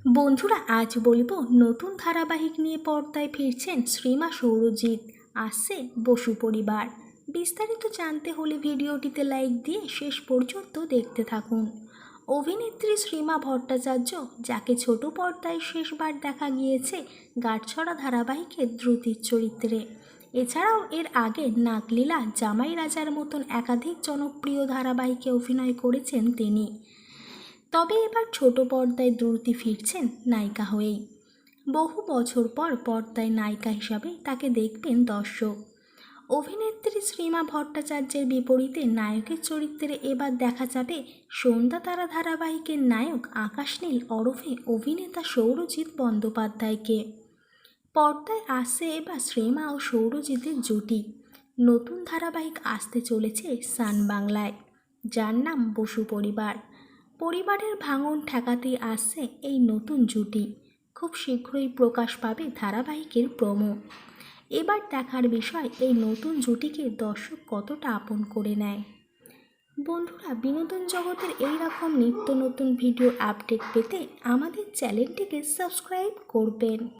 বন্ধুরা, আজ বলবো নতুন ধারাবাহিক নিয়ে পর্দায় ফিরছেন শ্রীমা সৌরজিৎ। আসছে বসু পরিবার। বিস্তারিত জানতে হলে ভিডিওটিতে লাইক দিয়ে শেষ পর্যন্ত দেখতে থাকুন। অভিনেত্রী শ্রীমা ভট্টাচার্য, যাকে ছোট পর্দায় শেষবার দেখা গিয়েছে গাঁটছড়া ধারাবাহিকের দ্রুতির চরিত্রে, এছাড়াও এর আগে নাগলীলা, জামাই রাজার মতন একাধিক জনপ্রিয় ধারাবাহিকে অভিনয় করেছেন তিনি। তবে এবার ছোট পর্দায় দ্রুতি ফিরছেন নায়িকা হয়েই। বহু বছর পর পর্দায় নায়িকা হিসাবে তাকে দেখবেন দর্শক। অভিনেত্রী শ্রীমা ভট্টাচার্যের বিপরীতে নায়কের চরিত্রে এবার দেখা যাবে সন্ধ্যা তারা ধারাবাহিকের নায়ক আকাশ নীল ওরফে অভিনেতা সৌরজিৎ বন্দ্যোপাধ্যায়কে। পর্দায় আসছে এবার শ্রীমা ও সৌরজিতের জুটি। নতুন ধারাবাহিক আসতে চলেছে সান বাংলায়, যার নাম বসু পরিবার। পরিবারের ভাঙন ঠেকাতে আসছে এই নতুন জুটি। খুব শীঘ্রই প্রকাশ পাবে ধারাবাহিকের প্রোমো। এবার দেখার বিষয় এই নতুন জুটিকে দর্শক কতটা আপন করে নেয়। বন্ধুরা, বিনোদন জগতের এই রকম নিত্য নতুন ভিডিও আপডেট পেতে আমাদের চ্যানেলটিকে সাবস্ক্রাইব করবেন।